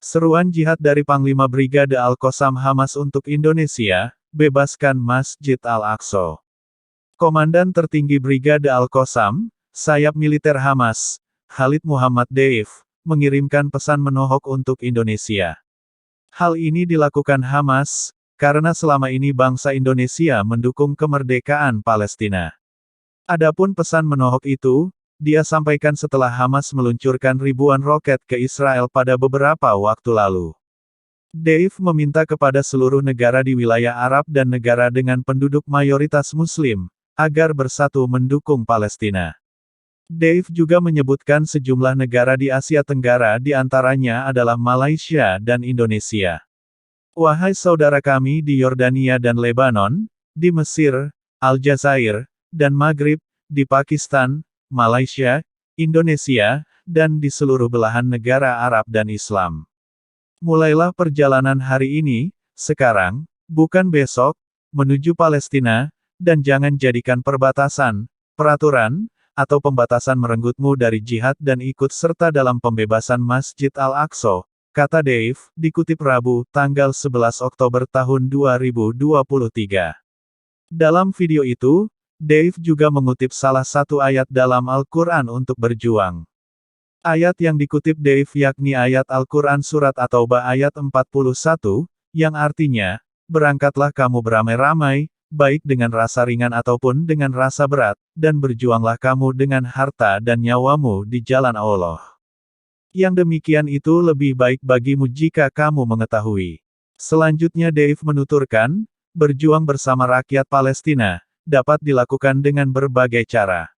Seruan jihad dari Panglima Brigade Al-Qassam Hamas untuk Indonesia, bebaskan Masjid Al-Aqsa. Komandan tertinggi Brigade Al-Qassam, sayap militer Hamas, Khalid Muhammad Deif, mengirimkan pesan menohok untuk Indonesia. Hal ini dilakukan Hamas, karena selama ini bangsa Indonesia mendukung kemerdekaan Palestina. Adapun pesan menohok itu, dia sampaikan setelah Hamas meluncurkan ribuan roket ke Israel pada beberapa waktu lalu. Deif meminta kepada seluruh negara di wilayah Arab dan negara dengan penduduk mayoritas Muslim, agar bersatu mendukung Palestina. Deif juga menyebutkan sejumlah negara di Asia Tenggara di antaranya adalah Malaysia dan Indonesia. Wahai saudara kami di Yordania dan Lebanon, di Mesir, Aljazair, dan Maghrib, di Pakistan, Malaysia, Indonesia, dan di seluruh belahan negara Arab dan Islam. Mulailah perjalanan hari ini, sekarang, bukan besok, menuju Palestina, dan jangan jadikan perbatasan, peraturan, atau pembatasan merenggutmu dari jihad dan ikut serta dalam pembebasan Masjid Al-Aqsa, kata Deif, dikutip Rabu, tanggal 11 Oktober tahun 2023. Dalam video itu, Deif juga mengutip salah satu ayat dalam Al-Quran untuk berjuang. Ayat yang dikutip Deif yakni ayat Al-Quran Surat At-Taubah ayat 41, yang artinya, berangkatlah kamu beramai-ramai, baik dengan rasa ringan ataupun dengan rasa berat, dan berjuanglah kamu dengan harta dan nyawamu di jalan Allah. Yang demikian itu lebih baik bagimu jika kamu mengetahui. Selanjutnya Deif menuturkan, berjuang bersama rakyat Palestina, dapat dilakukan dengan berbagai cara.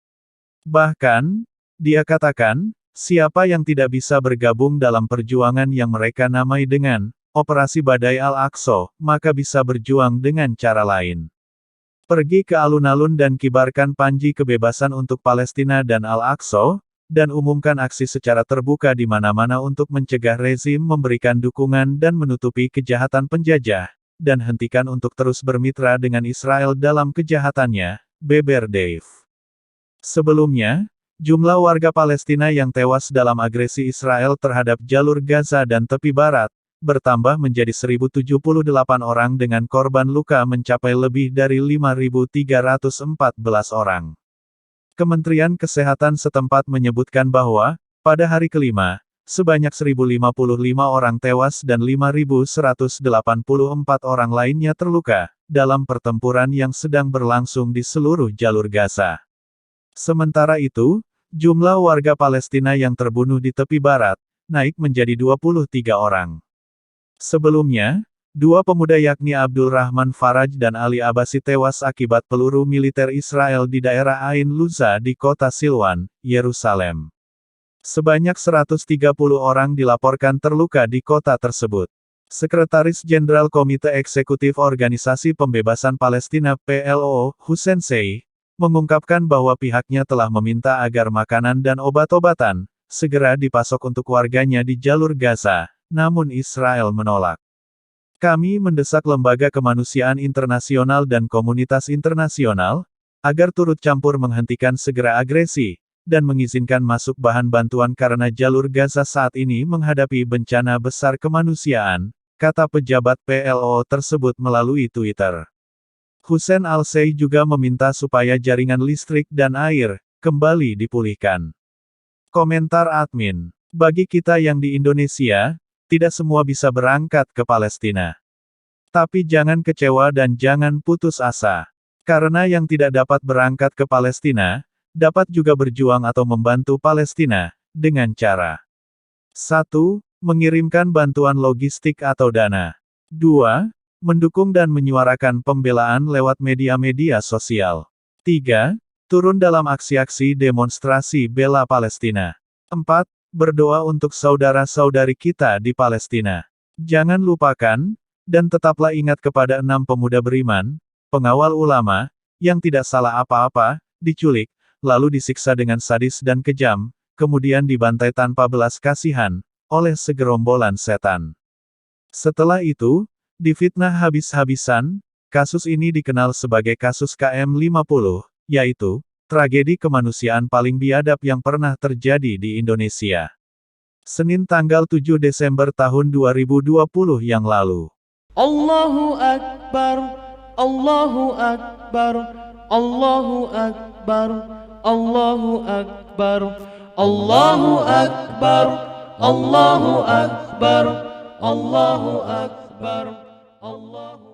Bahkan, dia katakan, siapa yang tidak bisa bergabung dalam perjuangan yang mereka namai dengan Operasi Badai Al-Aqsa, maka bisa berjuang dengan cara lain. Pergi ke alun-alun dan kibarkan panji kebebasan untuk Palestina dan Al-Aqsa, dan umumkan aksi secara terbuka di mana-mana untuk mencegah rezim memberikan dukungan dan menutupi kejahatan penjajah, dan hentikan untuk terus bermitra dengan Israel dalam kejahatannya, beber Deif. Sebelumnya, jumlah warga Palestina yang tewas dalam agresi Israel terhadap jalur Gaza dan tepi barat, bertambah menjadi 1.078 orang dengan korban luka mencapai lebih dari 5.314 orang. Kementerian Kesehatan setempat menyebutkan bahwa, pada hari kelima, sebanyak 1.055 orang tewas dan 5.184 orang lainnya terluka, dalam pertempuran yang sedang berlangsung di seluruh jalur Gaza. Sementara itu, jumlah warga Palestina yang terbunuh di tepi barat, naik menjadi 23 orang. Sebelumnya, dua pemuda yakni Abdul Rahman Faraj dan Ali Abbasi tewas akibat peluru militer Israel di daerah Ain Luza di kota Silwan, Yerusalem. Sebanyak 130 orang dilaporkan terluka di kota tersebut. Sekretaris Jenderal Komite Eksekutif Organisasi Pembebasan Palestina PLO, Hussein Sey, mengungkapkan bahwa pihaknya telah meminta agar makanan dan obat-obatan segera dipasok untuk warganya di jalur Gaza, namun Israel menolak. Kami mendesak lembaga kemanusiaan internasional dan komunitas internasional agar turut campur menghentikan segera agresi dan mengizinkan masuk bahan bantuan karena jalur Gaza saat ini menghadapi bencana besar kemanusiaan, kata pejabat PLO tersebut melalui Twitter. Hussein Al-Sey juga meminta supaya jaringan listrik dan air kembali dipulihkan. Komentar admin, bagi kita yang di Indonesia, tidak semua bisa berangkat ke Palestina. Tapi jangan kecewa dan jangan putus asa. Karena yang tidak dapat berangkat ke Palestina, dapat juga berjuang atau membantu Palestina, dengan cara 1. Mengirimkan bantuan logistik atau dana. 2. Mendukung dan menyuarakan pembelaan lewat media-media sosial. 3. Turun dalam aksi-aksi demonstrasi bela Palestina. 4. Berdoa untuk saudara-saudari kita di Palestina. Jangan lupakan, dan tetaplah ingat kepada 6 pemuda beriman, pengawal ulama, yang tidak salah apa-apa, diculik, lalu disiksa dengan sadis dan kejam, kemudian dibantai tanpa belas kasihan, oleh segerombolan setan. Setelah itu, difitnah habis-habisan, kasus ini dikenal sebagai kasus KM50, yaitu, tragedi kemanusiaan paling biadab yang pernah terjadi di Indonesia. Senin tanggal 7 Desember tahun 2020 yang lalu. Allahu Akbar, Allahu Akbar, Allahu Akbar, Allahu Akbar, Allahu Akbar, Allahu Akbar, Allahu Akbar, Allahu